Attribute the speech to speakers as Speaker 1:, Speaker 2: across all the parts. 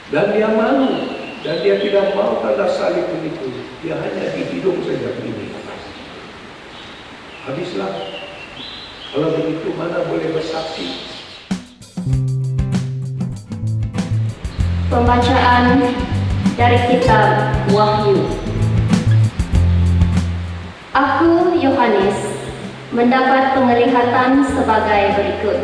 Speaker 1: Dan dia malu, dan dia tidak mau tanda salib itu. Dia hanya di hidung saja begini. Habislah. Kalau begitu mana boleh bersaksi?
Speaker 2: Pembacaan dari kitab Wahyu. Aku, Yohanes, mendapat penglihatan sebagai berikut.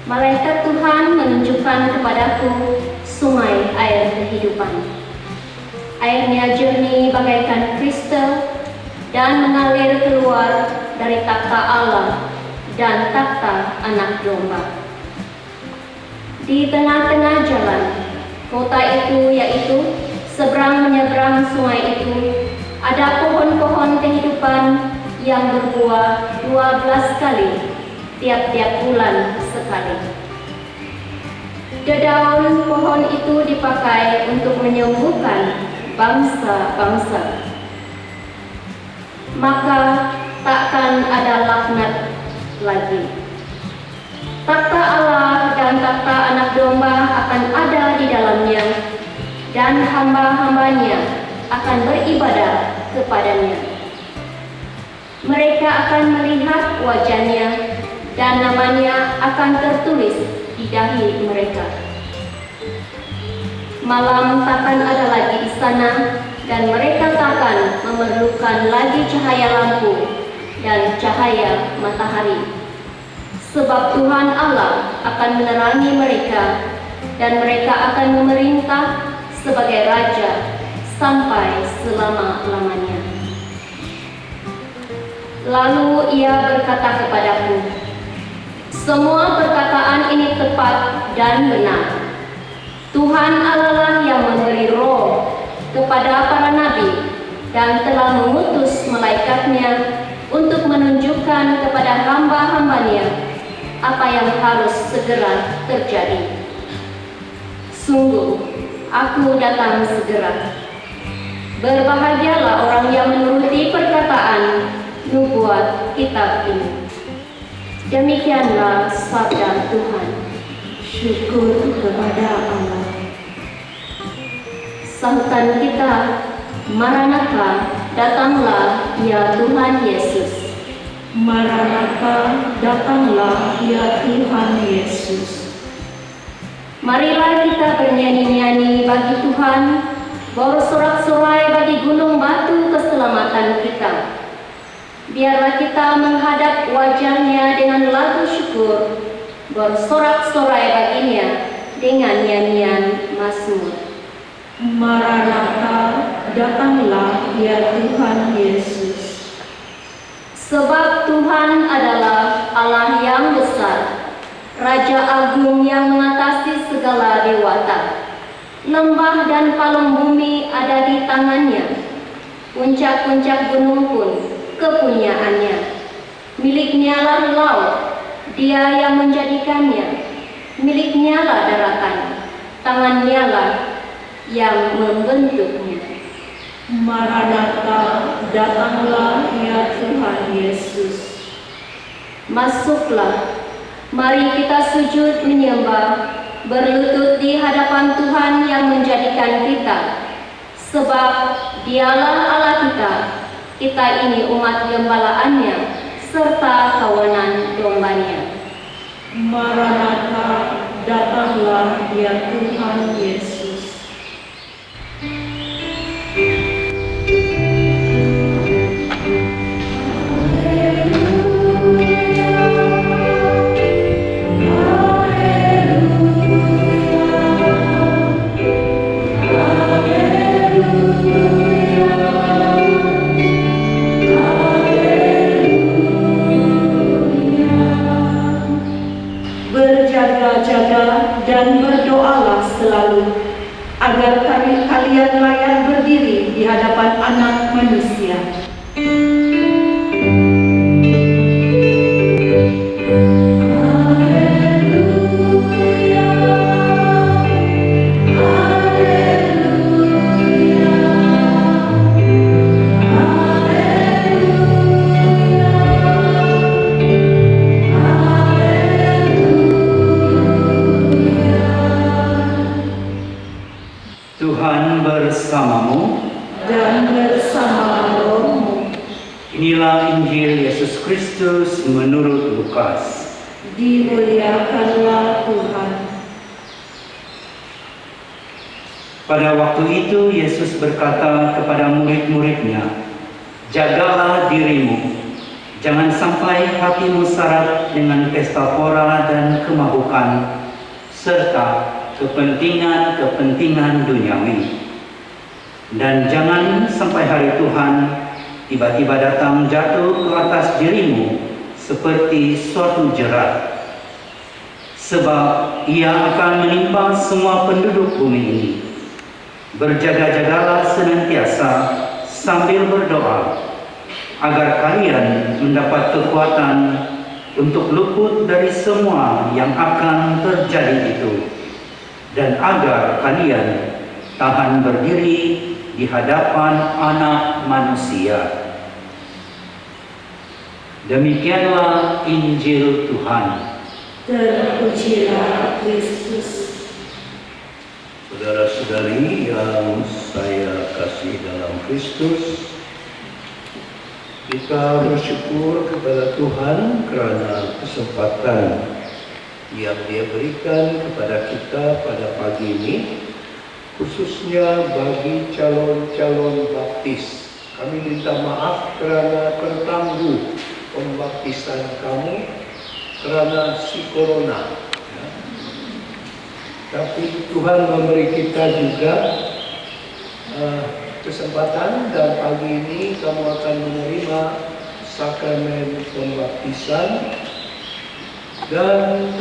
Speaker 2: Malaikat Tuhan menunjukkan kepadaku sungai air kehidupan. Airnya jernih bagaikan kristal dan mengalir keluar dari takhta Allah dan takhta Anak Domba. Di tengah-tengah jalan kota itu, yaitu seberang menyeberang sungai itu, ada pohon-pohon kehidupan yang berbuah 12 kali tiap-tiap bulan sekali. Dedaun pohon itu dipakai untuk menyembuhkan bangsa-bangsa. Maka takkan ada laknat lagi. Takhta Allah dan takhta Anak Domba akan ada di dalamnya, dan hamba-hambanya akan beribadah kepadanya. Mereka akan melihat wajahnya, dan namanya akan tertulis di dahi mereka. Malam takkan ada lagi di sana, dan mereka takkan memerlukan lagi cahaya lampu dan cahaya matahari. Sebab Tuhan Allah akan menerangi mereka, dan mereka akan memerintah sebagai Raja sampai selama-lamanya. Lalu ia berkata kepadaku, semua perkataan ini tepat dan benar. Tuhan Allah lah yang memberi roh kepada para nabi dan telah mengutus malaikatnya untuk menunjukkan kepada hamba-hambanya apa yang harus segera terjadi. Sungguh, aku datang segera. Berbahagialah orang yang menuruti perkataan nubuat kitab ini. Demikianlah sabda Tuhan.
Speaker 3: Syukur kepada Allah.
Speaker 2: Sahutan kita, Maranatha, datanglah ya Tuhan Yesus.
Speaker 3: Maranatha, datanglah ya Tuhan Yesus.
Speaker 2: Marilah kita bernyanyi-nyanyi bagi Tuhan, bersorak-sorai bagi gunung batu keselamatan kita. Biarlah kita menghadap wajahnya dengan lagu syukur, bersorak-sorai baginya dengan nyanyian mazmur.
Speaker 3: Maranatha, datanglah ya Tuhan Yesus.
Speaker 2: Sebab Tuhan adalah Allah yang besar, Raja agung yang mengatasi segala dewata. Lembah dan palung bumi ada di tangannya, puncak-puncak gunung pun kepunyaannya. Miliknya lah laut, dia yang menjadikannya. Miliknya lah daratan, tangannya lah yang membentuknya.
Speaker 3: Maranatha, datanglah ya Tuhan Yesus.
Speaker 2: Masuklah, mari kita sujud menyembah, berlutut di hadapan Tuhan yang menjadikan kita. Sebab dialah Allah kita ini umat gembalaannya, serta kawanan dombanya.
Speaker 3: Maranatha, datanglah ya Tuhan Yesus. Berjaga-jaga dan berdoalah selalu, agar kalian layak berdiri di hadapan Anak Manusia.
Speaker 4: Tuhan bersamamu.
Speaker 3: dan bersama rohmu.
Speaker 4: Inilah Injil Yesus Kristus menurut Lukas.
Speaker 3: Dimuliakanlah Tuhan.
Speaker 4: Pada waktu itu Yesus berkata kepada murid-muridnya, "Jagalah dirimu, jangan sampai hatimu syarat dengan pesta pora dan kemabukan, serta kepentingan-kepentingan duniawi. Dan jangan sampai hari Tuhan tiba-tiba datang jatuh ke atas dirimu seperti suatu jerat. Sebab ia akan menimpa semua penduduk bumi ini. Berjaga-jagalah senantiasa sambil berdoa, agar kalian mendapat kekuatan untuk luput dari semua yang akan terjadi itu, dan agar kalian tahan berdiri di hadapan Anak Manusia." Demikianlah Injil Tuhan.
Speaker 3: Terpujilah Kristus.
Speaker 1: Saudara-saudari yang saya kasih dalam Kristus, kita bersyukur kepada Tuhan karena kesempatan yang Dia berikan kepada kita pada pagi ini, khususnya bagi calon-calon baptis. Kami minta maaf karena tertangguh pembaptisan kamu karena si corona. Ya. Tapi Tuhan memberi kita juga kesempatan, dan pagi ini kamu akan menerima sakramen pembaptisan, dan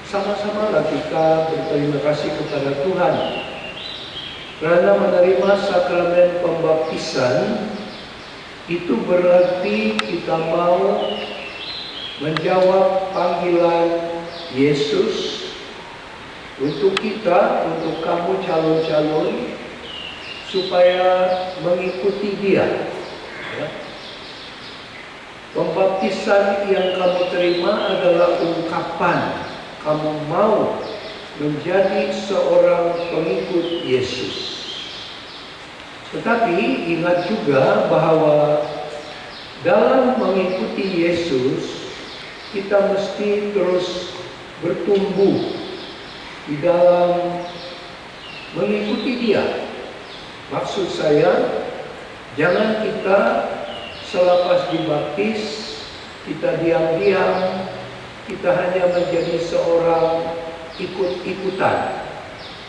Speaker 1: sama-samalah kita berterima kasih kepada Tuhan karena menerima sakramen pembaptisan itu berarti kita mau menjawab panggilan Yesus untuk kita, untuk kamu calon-calon, supaya mengikuti Dia. Ya. Pembaptisan yang kamu terima adalah ungkapan kamu mau menjadi seorang pengikut Yesus. Tetapi ingat juga bahwa dalam mengikuti Yesus, kita mesti terus bertumbuh di dalam mengikuti Dia. Maksud saya, jangan kita selepas dibaptis, kita diam-diam, kita hanya menjadi seorang ikut-ikutan.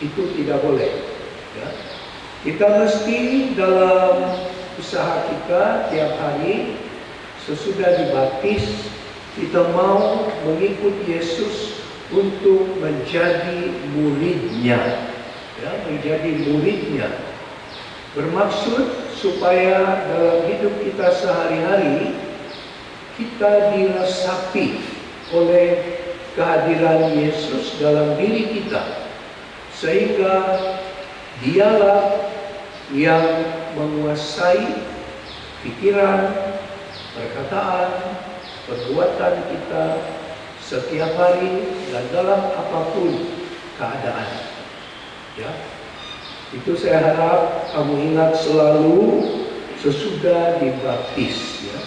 Speaker 1: Itu tidak boleh. Ya. Kita mesti dalam usaha kita tiap hari, sesudah dibaptis, kita mau mengikut Yesus untuk menjadi muridnya. Ya, menjadi muridnya. Bermaksud supaya dalam hidup kita sehari-hari kita diresapi oleh kehadiran Yesus dalam diri kita, sehingga Dialah yang menguasai pikiran, perkataan, perbuatan kita setiap hari dan dalam apapun keadaan. Ya. Itu saya harap kamu ingat selalu sesudah dibaptis. Ya.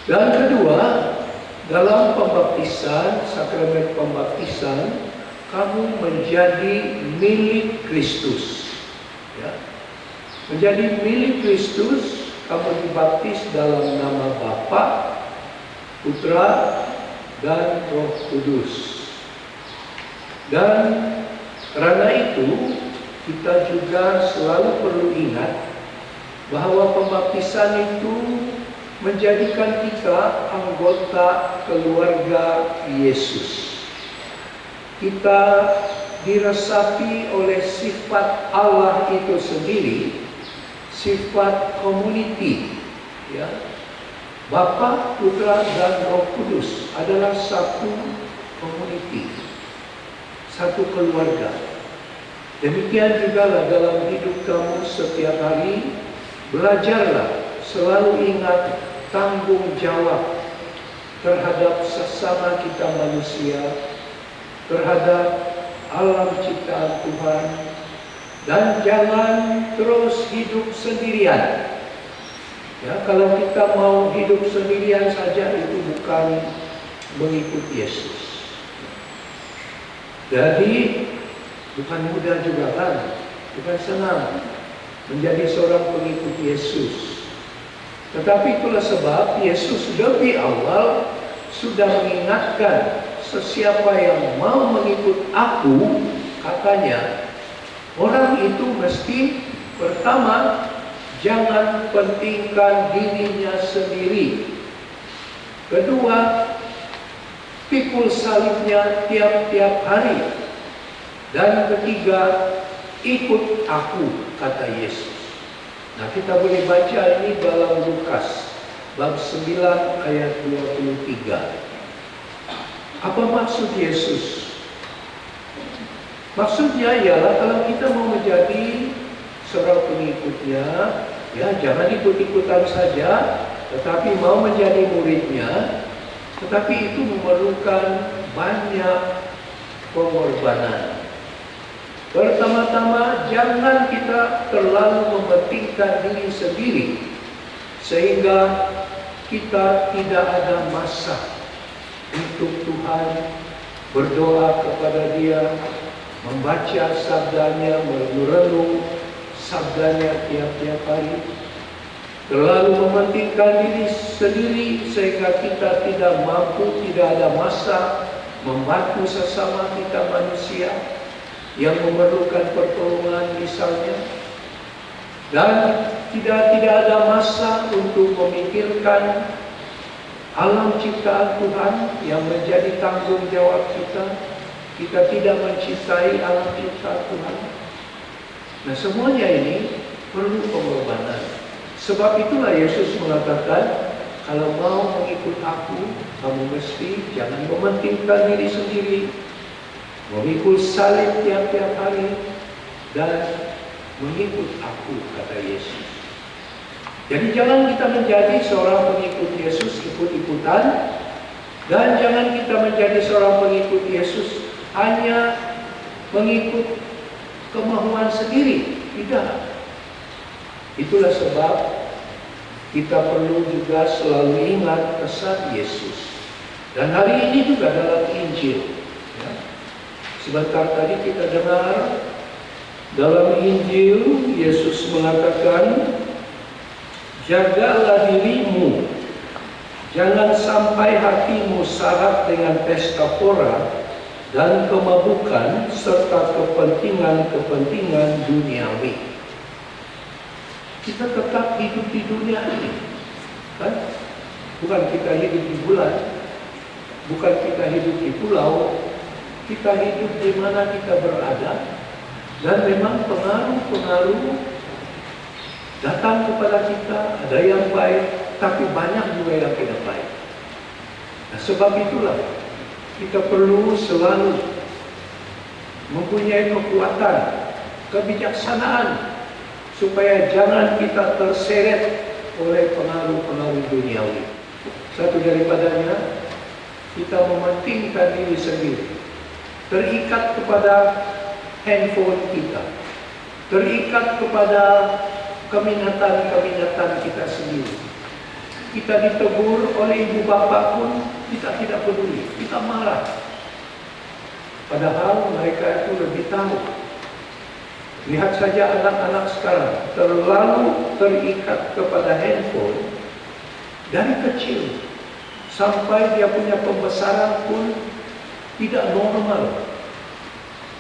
Speaker 1: Dan kedua, dalam pembaptisan, sakramen pembaptisan, kamu menjadi milik Kristus. Ya. Menjadi milik Kristus, kamu dibaptis dalam nama Bapa, Putra, dan Roh Kudus. Dan karena itu, kita juga selalu perlu ingat bahwa pembaptisan itu menjadikan kita anggota keluarga Yesus. Kita diresapi oleh sifat Allah itu sendiri, sifat community. Ya. Bapa, Putra, dan Roh Kudus adalah satu community, satu keluarga. Demikian juga dalam hidup kamu setiap hari, belajarlah selalu ingat tanggung jawab terhadap sesama kita manusia, terhadap alam ciptaan Tuhan, Dan jangan terus hidup sendirian. Ya, kalau kita mau hidup sendirian saja itu bukan mengikut Yesus. Jadi bukan mudah juga kan, bukan senang menjadi seorang pengikut Yesus. Tetapi itulah sebab Yesus lebih awal sudah mengingatkan sesiapa yang mau mengikut aku, katanya, orang itu mesti pertama jangan pentingkan dirinya sendiri. Kedua, pikul salibnya tiap-tiap hari. Dan ketiga, ikut aku, kata Yesus. Nah, kita boleh baca ini dalam Lukas bab 9 ayat 23. Apa maksud Yesus? Maksudnya ialah kalau kita mau menjadi seorang pengikutnya, ya jangan ikut-ikutan saja, tetapi mau menjadi muridnya, tetapi itu memerlukan banyak pengorbanan. Pertama-tama, jangan kita terlalu mementingkan diri sendiri sehingga kita tidak ada masa untuk Tuhan, berdoa kepada Dia, membaca sabdanya, merenung sabdanya tiap-tiap hari. Terlalu mementingkan diri sendiri sehingga kita tidak mampu, tidak ada masa membantu sesama kita manusia yang memerlukan pertolongan misalnya. Dan tidak ada masa untuk memikirkan alam ciptaan Tuhan yang menjadi tanggung jawab kita. Kita tidak mencintai alam ciptaan Tuhan. Nah, semuanya ini perlu pengorbanan. Sebab itulah Yesus mengatakan, kalau mau mengikut aku, kamu mesti jangan mementingkan diri sendiri, memikul salib tiap-tiap hari, dan mengikut aku, kata Yesus. Jadi jangan kita menjadi seorang pengikut Yesus ikut-ikutan, dan jangan kita menjadi seorang pengikut Yesus hanya mengikut kemauan sendiri. Tidak. Itulah sebab kita perlu juga selalu ingat pesan Yesus. Dan hari ini juga dalam Injil, ya, sebentar tadi kita dengar dalam Injil Yesus mengatakan, jagalah dirimu, jangan sampai hatimu syarat dengan pesta pora dan kemabukan serta kepentingan-kepentingan duniawi. Kita tetap hidup di dunia ini, kan? Bukan kita hidup di bulan, bukan kita hidup di pulau, kita hidup di mana kita berada. Dan memang pengaruh-pengaruh datang kepada kita, ada yang baik, tapi banyak juga yang tidak baik. Nah, sebab itulah kita perlu selalu mempunyai kekuatan, kebijaksanaan, supaya jangan kita terseret oleh pengaruh-pengaruh duniawi. Satu daripadanya, kita mementingkan diri sendiri, terikat kepada handphone kita, terikat kepada keminatan-keminatan kita sendiri. Kita ditegur oleh ibu bapa pun kita tidak peduli, kita marah. Padahal mereka itu lebih tahu. Lihat saja anak-anak sekarang terlalu terikat kepada handphone dari kecil sampai dia punya pembesaran pun tidak normal.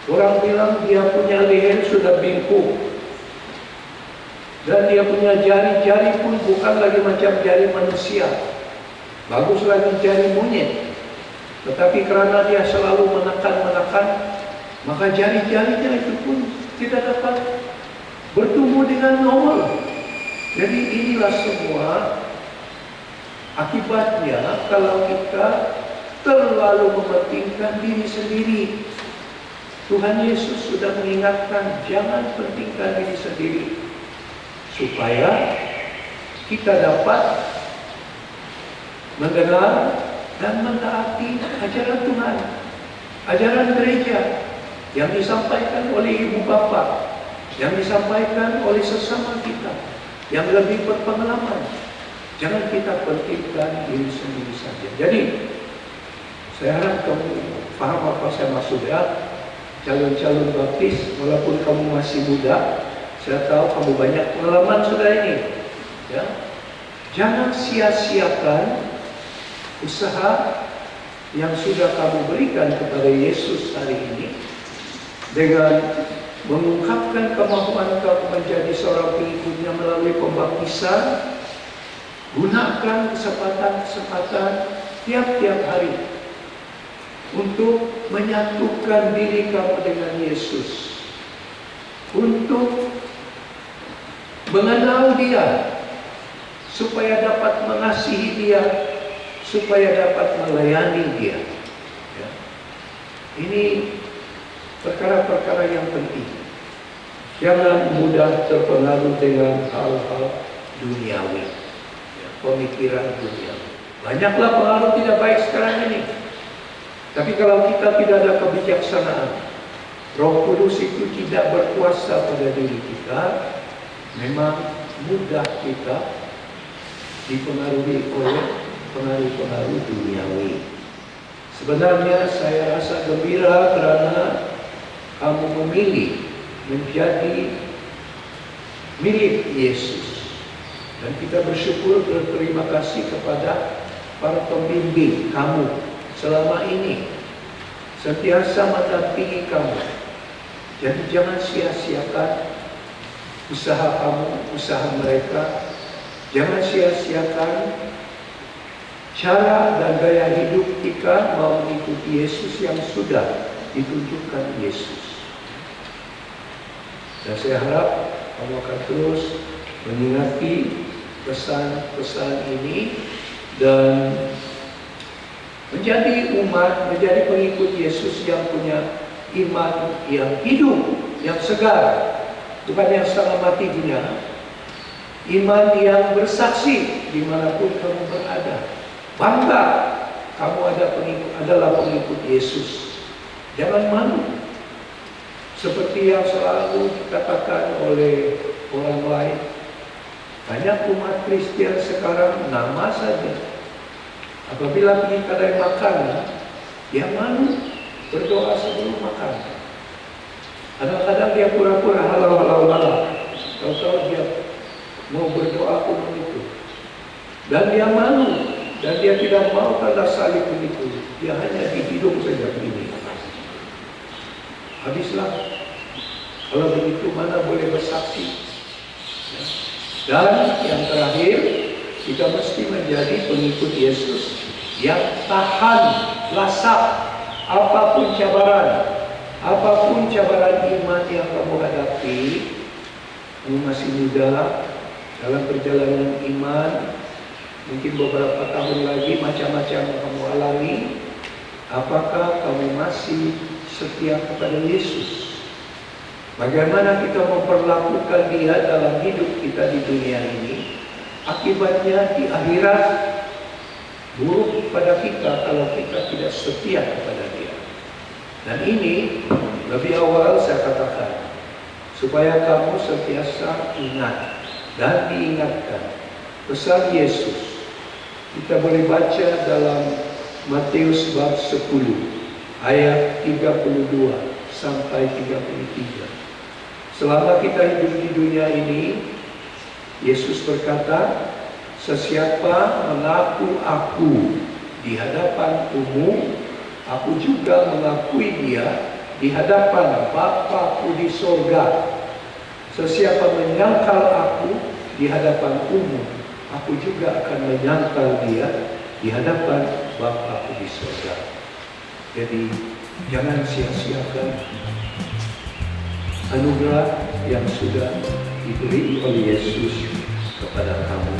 Speaker 1: Orang bilang dia punya leher sudah bengkok dan dia punya jari-jari pun bukan lagi macam jari manusia, bagus lagi jari monyet. Tetapi karena dia selalu menekan, maka jari-jarinya itu pun tidak dapat bertumbuh dengan normal. Jadi inilah semua akibatnya kalau kita terlalu mementingkan diri sendiri. Tuhan Yesus sudah mengingatkan, jangan pentingkan diri sendiri, supaya kita dapat mendengar dan mentaati ajaran Tuhan, ajaran gereja yang disampaikan oleh ibu bapa, yang disampaikan oleh sesama kita yang lebih berpengalaman. Jangan kita pentingkan diri sendiri saja. Jadi, saya harap kamu paham apa saya maksud ya. Calon-calon baptis, walaupun kamu masih muda, saya tahu kamu banyak pengalaman sudah ini. Ya, jangan sia-siakan usaha yang sudah kamu berikan kepada Yesus hari ini dengan mengungkapkan kemampuan kamu menjadi seorang pengikutnya melalui pembaptisan. Gunakan kesempatan-kesempatan tiap-tiap hari untuk menyatukan diri kamu dengan Yesus, untuk mengenal Dia, supaya dapat mengasihi Dia, supaya dapat melayani Dia. Ya. Ini perkara-perkara yang penting. Jangan mudah terpengaruh dengan hal-hal duniawi, ya, pemikiran duniawi. Banyaklah pengaruh tidak baik sekarang ini. Tapi kalau kita tidak ada kebijaksanaan, Roh Kudus itu tidak berkuasa pada diri kita, memang mudah kita dipengaruhi oleh pengaruh-pengaruh duniawi. Sebenarnya saya rasa gembira karena kamu memilih menjadi milik Yesus. Dan kita bersyukur, berterima kasih kepada para pembimbing kamu selama ini, sentiasa mendampingi kamu. Jadi jangan sia-siakan usaha kamu, usaha mereka. Jangan sia-siakan cara dan gaya hidup kita mau mengikuti Yesus yang sudah ditunjukkan Yesus. Dan saya harap kamu akan terus mengingati pesan-pesan ini dan menjadi umat, menjadi pengikut Yesus yang punya iman yang hidup, yang segar, bukan yang setengah mati punya. Iman yang bersaksi dimanapun kamu berada. Bangga kamu adalah pengikut Yesus. Jangan malu. Seperti yang selalu dikatakan oleh orang lain. Banyak umat Kristen sekarang nama saja. Apabila pergi kedai makan, dia malu berdoa sebelum makan. Kadang-kadang dia pura-pura halau-halau. Tahu-tahu dia mau berdoa pun begitu. Dan dia malu. Dan dia tidak mau tanda salib begitu. Dia hanya di hidung saja begini. Habislah. Kalau begitu mana boleh bersaksi. Dan yang terakhir, kita mesti menjadi pengikut Yesus yang tahan lasak apapun cabaran iman yang kamu hadapi. Kamu masih muda dalam perjalanan iman, mungkin beberapa tahun lagi macam-macam yang kamu alami. Apakah kamu masih setia kepada Yesus? Bagaimana kita memperlakukan Dia dalam hidup kita di dunia ini? Akibatnya di akhirat buruk pada kita kalau kita tidak setia kepada Dia. Dan ini lebih awal saya katakan, supaya kamu sentiasa ingat dan diingatkan pesan Yesus. Kita boleh baca dalam Matius bab 10 ayat 32 sampai 33. Selama kita hidup di dunia ini, Yesus berkata, sesiapa mengaku aku di hadapan umum, aku juga mengakui dia di hadapan Bapa-Ku di sorga. Sesiapa menyangkal aku di hadapan umum, aku juga akan menyangkal dia di hadapan Bapa-Ku di sorga. Jadi jangan sia-siakan anugerah yang sudah diberi oleh Yesus kepada kamu.